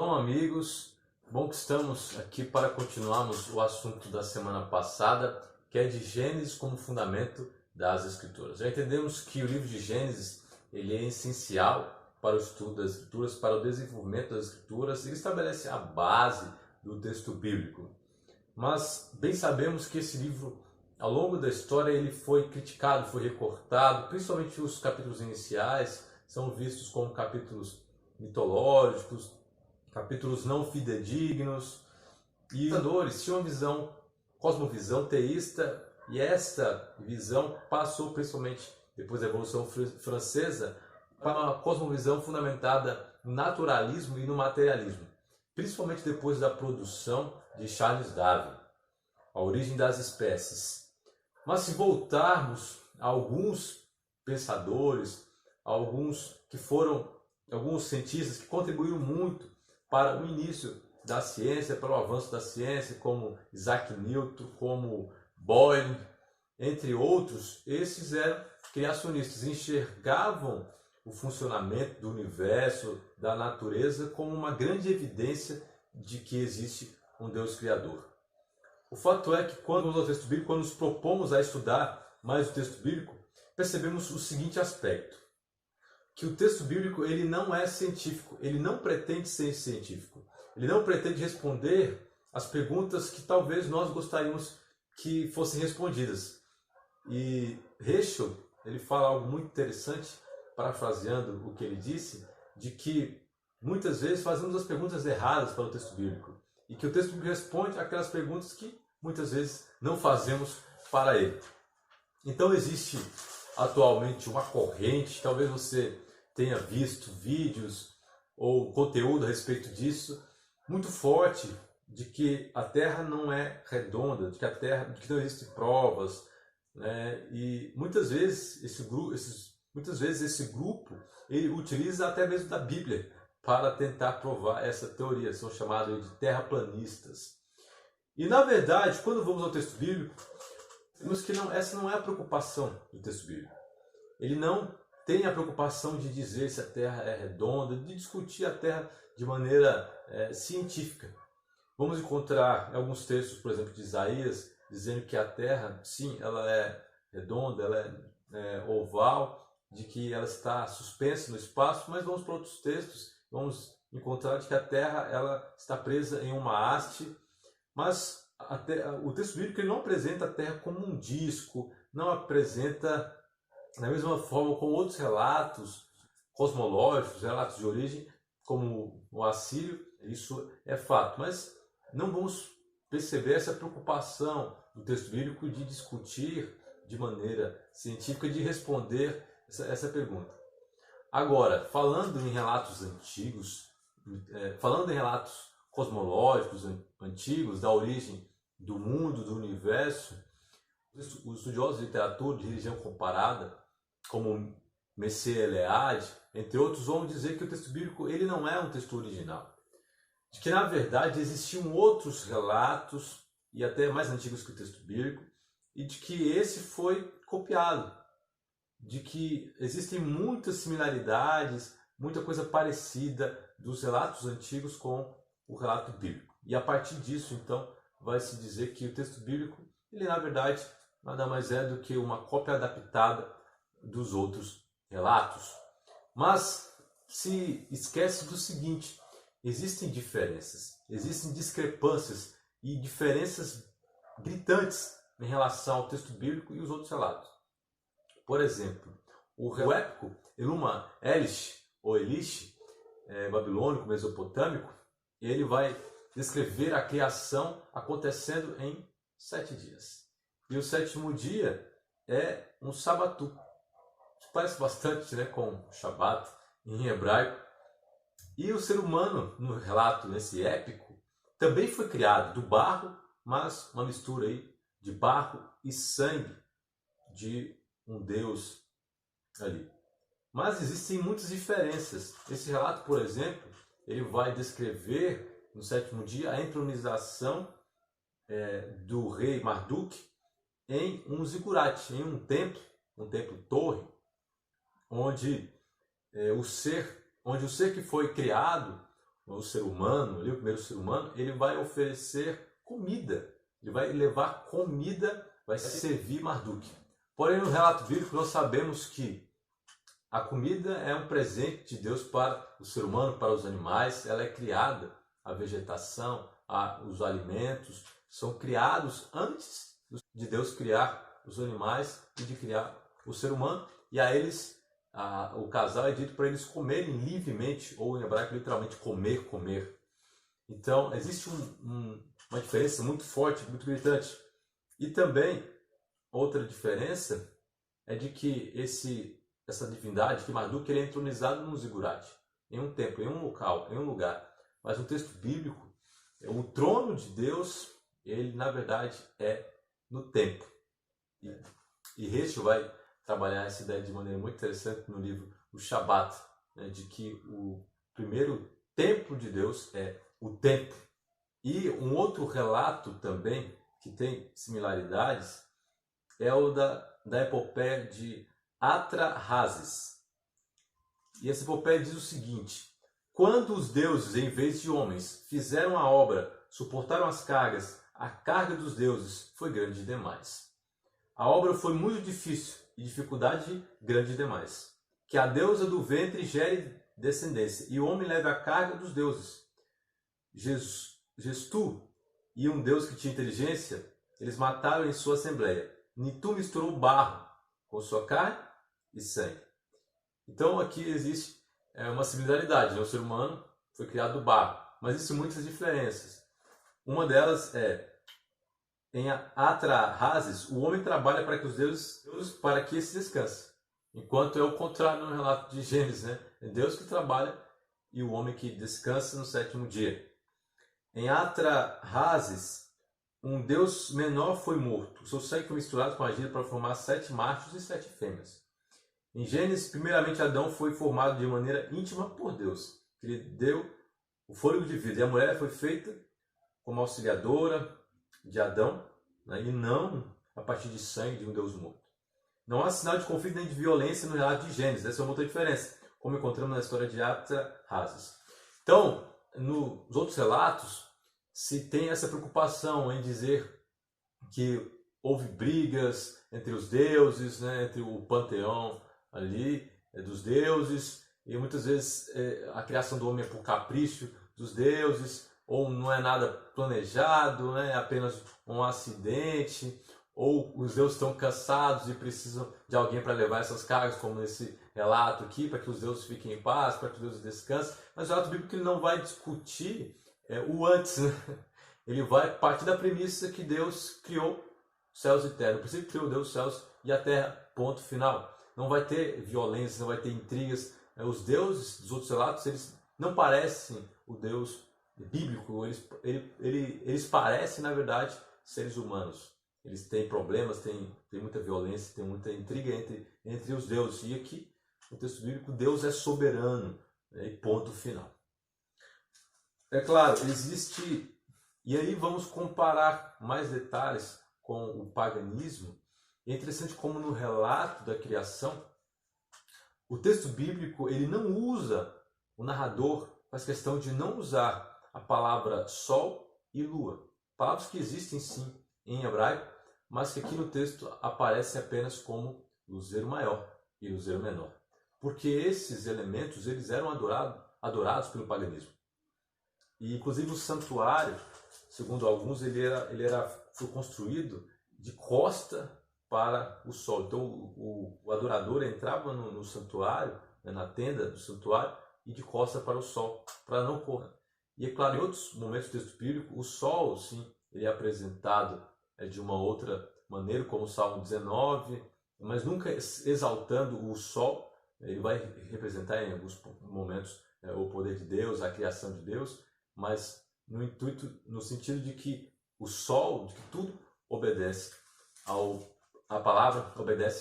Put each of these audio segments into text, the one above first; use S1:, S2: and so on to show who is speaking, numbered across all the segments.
S1: Shalom, amigos. Bom que estamos aqui para continuarmos o assunto da semana passada, que é de Gênesis como fundamento das Escrituras. Já entendemos que o livro de Gênesis ele é essencial para o estudo das Escrituras, para o desenvolvimento das Escrituras. Ele estabelece a base do texto bíblico. Mas bem sabemos que esse livro, ao longo da história, ele foi criticado, foi recortado, principalmente os capítulos iniciais são vistos como capítulos mitológicos, capítulos não fidedignos, e os pensadores tinham uma cosmovisão teísta, e esta visão passou, principalmente depois da Revolução Francesa, para uma cosmovisão fundamentada no naturalismo e no materialismo, principalmente depois da produção de Charles Darwin, A Origem das Espécies. Mas se voltarmos a alguns pensadores, alguns cientistas que contribuíram muito para o início da ciência, para o avanço da ciência, como Isaac Newton, como Boyle, entre outros, esses eram criacionistas, enxergavam o funcionamento do universo, da natureza, como uma grande evidência de que existe um Deus Criador. O fato é que quando vamos ao texto bíblico, quando nos propomos a estudar mais o texto bíblico, percebemos o seguinte aspecto, que o texto bíblico ele não é científico, ele não pretende ser científico, ele não pretende responder as perguntas que talvez nós gostaríamos que fossem respondidas. E Heschel, ele fala algo muito interessante, parafraseando o que ele disse, de que muitas vezes fazemos as perguntas erradas para o texto bíblico, e que o texto bíblico responde aquelas perguntas que muitas vezes não fazemos para ele. Então existe atualmente uma corrente, talvez você tenha visto vídeos ou conteúdo a respeito disso, muito forte, de que a Terra não é redonda, de que não existem provas, né? E muitas vezes esse grupo ele utiliza até mesmo da Bíblia para tentar provar essa teoria, são chamados de terraplanistas. E na verdade, quando vamos ao texto bíblico, vemos que essa não é a preocupação do texto bíblico. Ele não tem a preocupação de dizer se a Terra é redonda, de discutir a Terra de maneira científica. Vamos encontrar alguns textos, por exemplo, de Isaías, dizendo que a Terra, sim, ela é redonda, ela é oval, de que ela está suspensa no espaço, mas vamos para outros textos, vamos encontrar de que a Terra ela está presa em uma haste, mas o texto bíblico ele não apresenta a Terra como um disco, não apresenta da mesma forma como outros relatos cosmológicos, relatos de origem, como o assírio, isso é fato. Mas não vamos perceber essa preocupação do texto bíblico de discutir de maneira científica, de responder essa pergunta. Agora, falando em relatos antigos, falando em relatos cosmológicos antigos, da origem do mundo, do universo, os estudiosos de literatura, de religião comparada, como Messier Eliade, entre outros, vão dizer que o texto bíblico ele não é um texto original. De que, na verdade, existiam outros relatos, e até mais antigos que o texto bíblico, e de que esse foi copiado. De que existem muitas similaridades, muita coisa parecida dos relatos antigos com o relato bíblico. E a partir disso, então, vai se dizer que o texto bíblico, ele na verdade, nada mais é do que uma cópia adaptada dos outros relatos. Mas se esquece do seguinte, existem diferenças, existem discrepâncias e diferenças gritantes em relação ao texto bíblico e os outros relatos. Por exemplo, o épico Enuma Elish, ou Elish, babilônico, mesopotâmico, ele vai descrever a criação acontecendo em 7 dias. E o 7º dia é um sabatu. Isso parece bastante, né, com Shabat em hebraico. E o ser humano, no relato, nesse épico, também foi criado do barro, mas uma mistura aí de barro e sangue de um Deus ali. Mas existem muitas diferenças. Esse relato, por exemplo, ele vai descrever no 7º dia a entronização do rei Marduk em um zigurate, em um templo torre, onde o ser que foi criado, o ser humano, ali, o primeiro ser humano, ele vai oferecer comida. Ele vai levar comida, vai servir Marduk. Porém, no relato bíblico, nós sabemos que a comida é um presente de Deus para o ser humano, para os animais. Ela é criada, a vegetação, os alimentos são criados antes de Deus criar os animais e de criar o ser humano. E a eles, o casal é dito para eles comerem livremente, ou em hebraico literalmente comer. Então existe uma diferença muito forte, muito gritante. E também outra diferença é de que essa divindade, que Marduk, ele é entronizado no zigurate, em um templo, em um local, em um lugar. Mas no texto bíblico, o trono de Deus, ele na verdade é no templo. E Heschel vai trabalhar essa ideia de maneira muito interessante no livro O Shabat, né, de que o primeiro templo de Deus é o templo. E um outro relato também, que tem similaridades, é o da epopeia de Atrahasis. E essa epopeia diz o seguinte: quando os deuses, em vez de homens, fizeram a obra, suportaram as cargas, a carga dos deuses foi grande demais. A obra foi muito difícil e dificuldade grande demais. Que a deusa do ventre gere descendência e o homem leve a carga dos deuses. Gestu e um deus que tinha inteligência, eles mataram em sua assembleia. Nitu misturou barro com sua carne e sangue. Então aqui existe uma similaridade, né? O ser humano foi criado do barro, mas existem muitas diferenças. Uma delas é, em Atrahasis, o homem trabalha para que os deuses para que esses descansem. Enquanto é o contrário no relato de Gênesis, né? É Deus que trabalha e o homem que descansa no sétimo dia. Em Atrahasis, um deus menor foi morto. O seu sangue foi misturado com a argila para formar 7 machos e 7 fêmeas. Em Gênesis, primeiramente Adão foi formado de maneira íntima por Deus. Ele deu o fôlego de vida. E a mulher foi feita como auxiliadora de Adão, né, e não a partir de sangue de um Deus morto. Não há sinal de conflito nem de violência no relato de Gênesis. Essa é uma outra diferença, como encontramos na história de Atrahasis. Então, nos outros relatos, se tem essa preocupação em dizer que houve brigas entre os deuses, né, entre o panteão ali dos deuses, e muitas vezes a criação do homem é por capricho dos deuses, ou não é nada planejado, né, é apenas um acidente, ou os deuses estão cansados e precisam de alguém para levar essas cargas, como nesse relato aqui, para que os deuses fiquem em paz, para que os deuses descansem. Mas o relato bíblico ele não vai discutir o antes, né? Ele vai partir da premissa que Deus criou céus e terra. No princípio criou Deus os céus e a terra, ponto final. Não vai ter violência, não vai ter intrigas. Os deuses dos outros relatos, eles não parecem o Deus bíblico, eles parecem, na verdade, seres humanos. Eles têm problemas, tem muita violência, tem muita intriga entre os deuses. E aqui, no texto bíblico, Deus é soberano, né, e ponto final. É claro, existe... E aí vamos comparar mais detalhes com o paganismo. É interessante como no relato da criação, o texto bíblico ele não usa, o narrador faz questão de não usar a palavra sol e lua. Palavras que existem sim em hebraico, mas que aqui no texto aparecem apenas como luzeiro maior e luzeiro menor. Porque esses elementos eles eram adorados pelo paganismo. E inclusive o santuário, segundo alguns, foi construído de costa para o sol. Então o adorador entrava no santuário, né, na tenda do santuário, e de costa para o sol, para não correr. E é claro, em outros momentos do texto bíblico, o sol, sim, ele é apresentado de uma outra maneira, como o Salmo 19, mas nunca exaltando o sol. Ele vai representar em alguns momentos o poder de Deus, a criação de Deus, mas no sentido de que o sol, de que tudo obedece à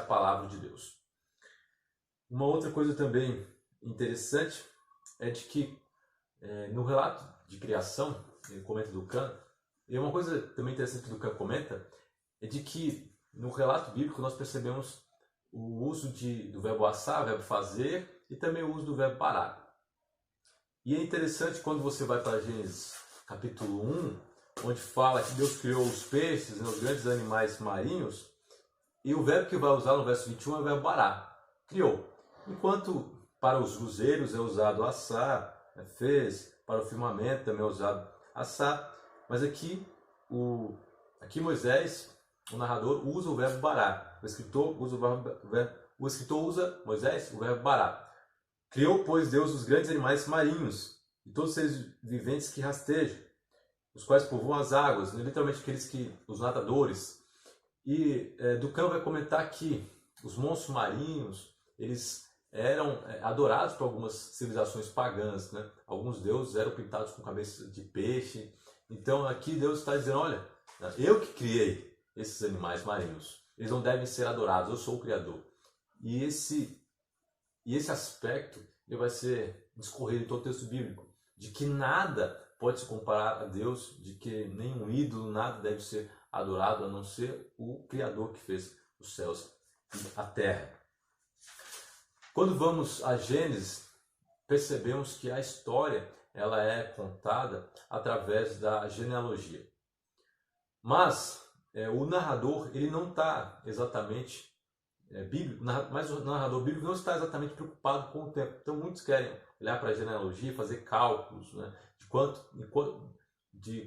S1: palavra de Deus. Uma outra coisa também interessante é de que no relato de criação, ele comenta do Cã, e uma coisa também interessante que o Cã comenta é de que no relato bíblico nós percebemos o uso do verbo assar, o verbo fazer, e também o uso do verbo parar. E é interessante quando você vai para Gênesis capítulo 1, onde fala que Deus criou os peixes, né, os grandes animais marinhos, e o verbo que vai usar no verso 21 é o verbo bará, criou. Enquanto para os luzeiros é usado assá, fez, para o firmamento também é usado assá, mas aqui Moisés, o narrador, usa o verbo bará. O escritor usa Moisés, o verbo bará. Criou, pois, Deus os grandes animais marinhos e todos os seres viventes que rastejam, os quais povoam as águas, né? Literalmente os nadadores. E Ducão vai comentar que os monstros marinhos, eles eram adorados por algumas civilizações pagãs, né? Alguns deuses eram pintados com cabeça de peixe. Então aqui Deus está dizendo, olha, eu que criei esses animais marinhos, eles não devem ser adorados, eu sou o Criador. E esse aspecto ele vai ser discorrido em todo o texto bíblico, de que nada pode se comparar a Deus, de que nenhum ídolo, nada deve ser adorado a não ser o Criador que fez os céus e a terra. Quando vamos a Gênesis, percebemos que a história ela é contada através da genealogia. Mas o narrador ele não está exatamente bíblico, mas o narrador bíblico não está exatamente preocupado com o tempo. Então muitos querem olhar para a genealogia, fazer cálculos, né, de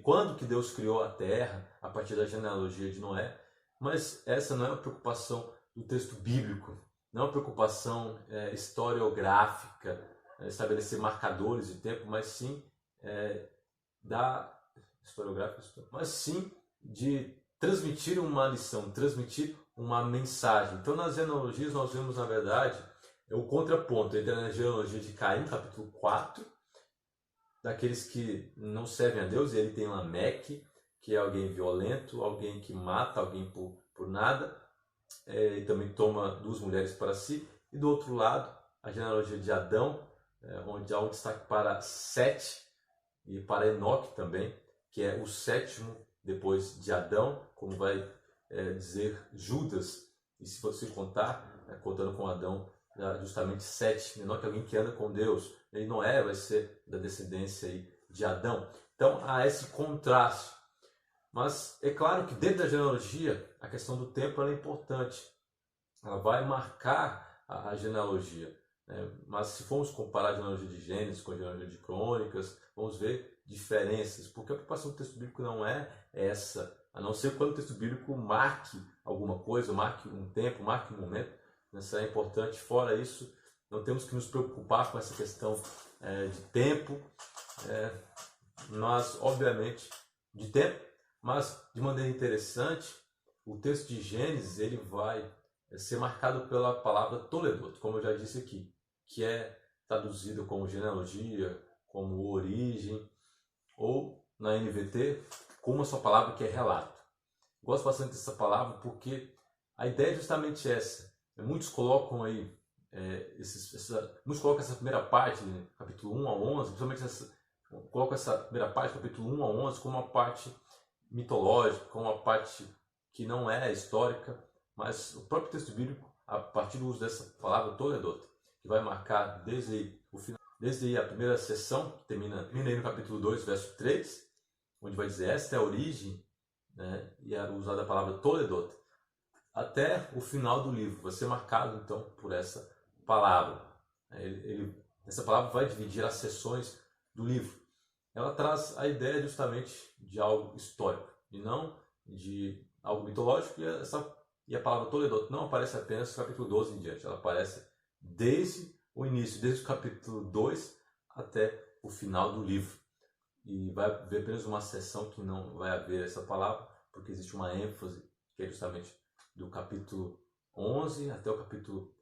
S1: quando que Deus criou a terra a partir da genealogia de Noé. Mas essa não é uma preocupação do texto bíblico, não é uma preocupação historiográfica, estabelecer marcadores de tempo, mas sim de transmitir uma lição, transmitir uma mensagem. Então, nas genealogias, nós vemos, na verdade, o contraponto entre a genealogia de Caim, capítulo 4, daqueles que não servem a Deus, e ele tem Lameque, que é alguém violento, alguém que mata alguém por nada, e também toma 2 mulheres para si. E do outro lado, a genealogia de Adão, onde há um destaque para Sete e para Enoque também, que é o 7º depois de Adão, como vai dizer Judas. E se você contar, contando com Adão, justamente 7, Enoque é alguém que anda com Deus, e Noé vai ser da descendência aí de Adão. Então há esse contraste. Mas é claro que dentro da genealogia, a questão do tempo é importante. Ela vai marcar a genealogia. Mas se formos comparar a genealogia de Gênesis com a genealogia de Crônicas, vamos ver diferenças, porque a preocupação do texto bíblico não é essa, a não ser quando o texto bíblico marque alguma coisa, marque um tempo, marque um momento. Isso é importante. Fora isso, não temos que nos preocupar com essa questão de tempo, mas obviamente de tempo, mas de maneira interessante, o texto de Gênesis ele vai ser marcado pela palavra Toledot, como eu já disse aqui, que é traduzido como genealogia, como origem, ou na NVT, com uma só palavra que é relato. Gosto bastante dessa palavra porque a ideia é justamente essa. Muitos colocam aí, muitos colocam essa primeira parte, né, capítulo 1 a 11, principalmente colocam essa primeira parte, capítulo 1 a 11, como uma parte mitológica, como uma parte que não é histórica, mas o próprio texto bíblico, a partir do uso dessa palavra Toledot, que vai marcar desde a primeira sessão, que termina aí no capítulo 2, verso 3, onde vai dizer esta é a origem, né, e é usada a palavra Toledot, até o final do livro, vai ser marcado então por essa palavra. Essa palavra vai dividir as sessões do livro. Ela traz a ideia justamente de algo histórico e não de algo mitológico, e a palavra Toledot não aparece apenas no capítulo 12 em diante, ela aparece desde o início, desde o capítulo 2 até o final do livro. E vai haver apenas uma sessão que não vai haver essa palavra, porque existe uma ênfase que é justamente do capítulo 11 até o capítulo,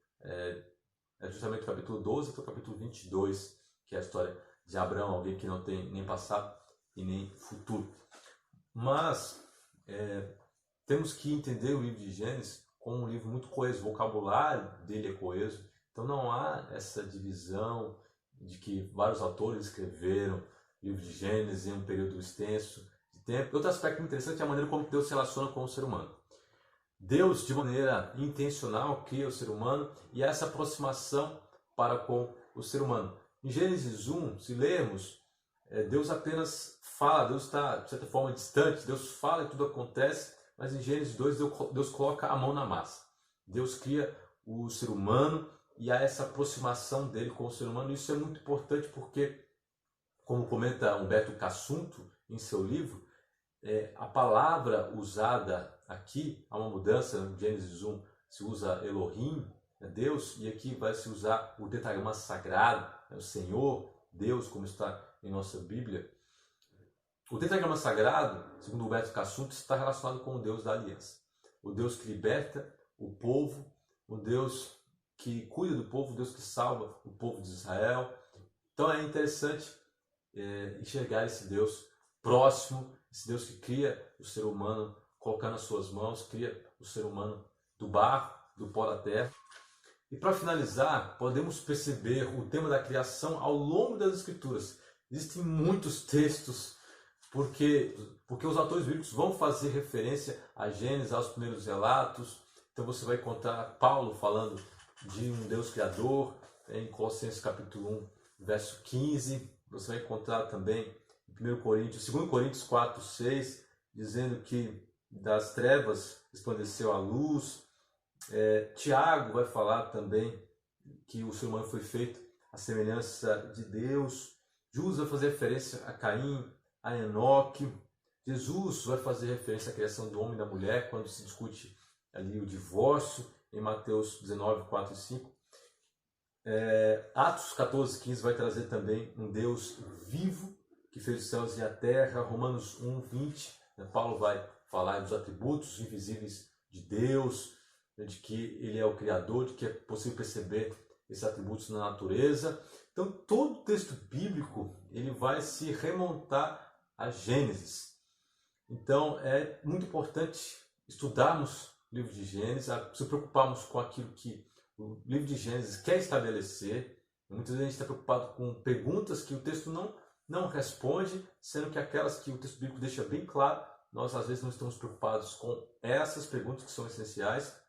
S1: justamente o capítulo 12 até o capítulo 22, que é a história de Abraão, alguém que não tem nem passado e nem futuro. Mas temos que entender o livro de Gênesis como um livro muito coeso, o vocabulário dele é coeso, então não há essa divisão de que vários autores escreveram o livro de Gênesis em um período extenso de tempo. Outro aspecto interessante é a maneira como Deus se relaciona com o ser humano. Deus, de maneira intencional, cria o ser humano e essa aproximação para com o ser humano. Em Gênesis 1, se lermos, Deus apenas fala, Deus está, de certa forma, distante, Deus fala e tudo acontece, mas em Gênesis 2, Deus coloca a mão na massa. Deus cria o ser humano e há essa aproximação dele com o ser humano. Isso é muito importante porque, como comenta Humberto Cassunto em seu livro, a palavra usada aqui, há uma mudança, em Gênesis 1 se usa Elohim, Deus, e aqui vai se usar o tetragrama sagrado, o Senhor, Deus, como está em nossa Bíblia. O tetragrama sagrado, segundo Humberto Cassunto, está relacionado com o Deus da aliança. O Deus que liberta o povo, o Deus que cuida do povo, o Deus que salva o povo de Israel. Então é interessante enxergar esse Deus próximo, esse Deus que cria o ser humano, colocando as suas mãos, cria o ser humano do barro, do pó da terra. E para finalizar, podemos perceber o tema da criação ao longo das Escrituras. Existem muitos textos, porque os autores bíblicos vão fazer referência a Gênesis, aos primeiros relatos. Então você vai encontrar Paulo falando de um Deus criador, em Colossenses capítulo 1, verso 15. Você vai encontrar também em 2 Coríntios 4, 6, dizendo que das trevas resplandeceu a luz. Tiago vai falar também que o ser humano foi feito à semelhança de Deus. Judas vai fazer referência a Caim, a Enoque. Jesus vai fazer referência à criação do homem e da mulher quando se discute ali o divórcio, em Mateus 19, 4 e 5. Atos 14, 15 vai trazer também um Deus vivo que fez os céus e a terra. Romanos 1, 20, Paulo vai falar dos atributos invisíveis de Deus, de que ele é o Criador, de que é possível perceber esses atributos na natureza. Então, todo o texto bíblico ele vai se remontar a Gênesis. Então, é muito importante estudarmos o livro de Gênesis, se preocuparmos com aquilo que o livro de Gênesis quer estabelecer. Muitas vezes a gente está preocupado com perguntas que o texto não responde, sendo que aquelas que o texto bíblico deixa bem claro, nós às vezes não estamos preocupados com essas perguntas que são essenciais.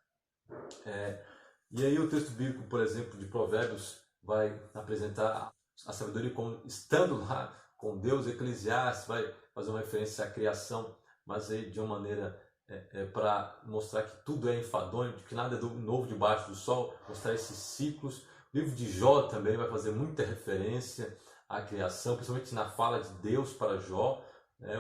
S1: E aí o texto bíblico, por exemplo, de Provérbios, vai apresentar a sabedoria como estando lá com Deus. Eclesiastes vai fazer uma referência à criação, mas aí de uma maneira para mostrar que tudo é enfadonho, que nada é novo debaixo do sol, mostrar esses ciclos. O livro de Jó também vai fazer muita referência à criação, principalmente na fala de Deus para Jó.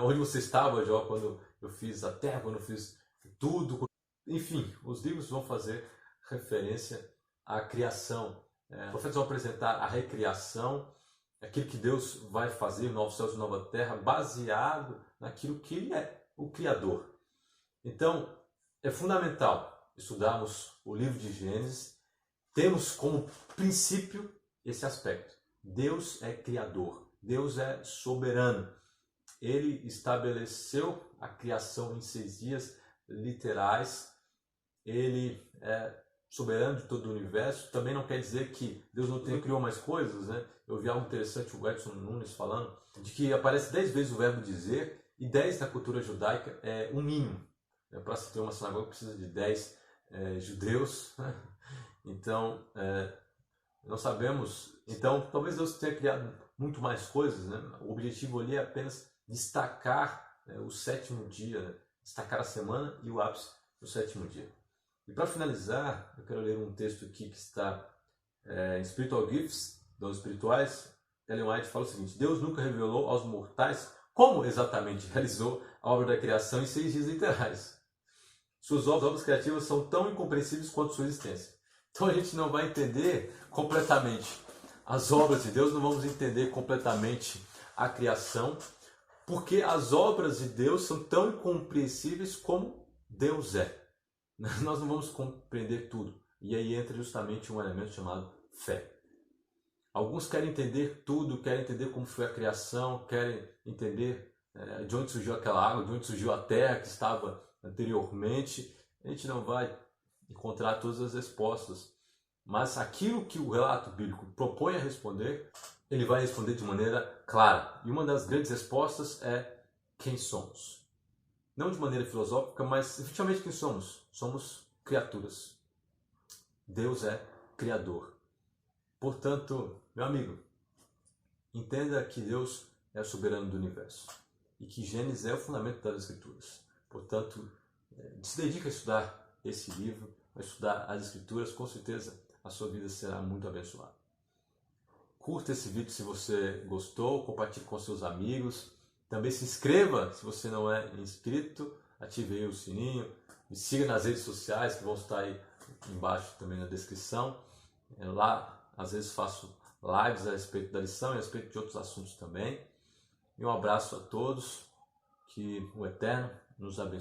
S1: Onde você estava, Jó, quando eu fiz a terra, quando eu fiz tudo? Enfim, os livros vão fazer referência à criação. Os profetas vão apresentar a recriação, aquilo que Deus vai fazer, novos céus e nova terra, baseado naquilo que Ele é, o Criador. Então, é fundamental estudarmos o livro de Gênesis. Temos como princípio esse aspecto. Deus é Criador, Deus é soberano. Ele estabeleceu a criação em 6 dias literais. Ele é soberano de todo o universo. Também não quer dizer que Deus não criou mais coisas, né? Eu vi algo interessante, o Edson Nunes falando, de que aparece 10 vezes o verbo dizer, e 10 na cultura judaica é um mínimo. Para se ter uma sinagoga precisa de 10 judeus. Então, nós sabemos. Então, talvez Deus tenha criado muito mais coisas, né? O objetivo ali é apenas destacar o 7º dia, né? Destacar a semana e o ápice do 7º dia. E para finalizar, eu quero ler um texto aqui que está em Spiritual Gifts, Dons Espirituais. Ellen White fala o seguinte: Deus nunca revelou aos mortais como exatamente realizou a obra da criação em 6 dias literais. Suas obras criativas são tão incompreensíveis quanto sua existência. Então a gente não vai entender completamente as obras de Deus, não vamos entender completamente a criação, porque as obras de Deus são tão incompreensíveis como Deus é. Nós não vamos compreender tudo. E aí entra justamente um elemento chamado fé. Alguns querem entender tudo, querem entender como foi a criação, querem entender de onde surgiu aquela água, de onde surgiu a terra que estava anteriormente. A gente não vai encontrar todas as respostas. Mas aquilo que o relato bíblico propõe a responder, ele vai responder de maneira clara. E uma das grandes respostas é quem somos. Não de maneira filosófica, mas efetivamente quem somos. Somos criaturas. Deus é Criador. Portanto, meu amigo, entenda que Deus é o soberano do universo e que Gênesis é o fundamento das Escrituras. Portanto, se dedique a estudar esse livro, a estudar as Escrituras, com certeza a sua vida será muito abençoada. Curta esse vídeo se você gostou, compartilhe com seus amigos. Também se inscreva se você não é inscrito, ative aí o sininho, me siga nas redes sociais que vão estar aí embaixo também na descrição. Lá, às vezes, faço lives a respeito da lição e a respeito de outros assuntos também. E um abraço a todos, que o Eterno nos abençoe.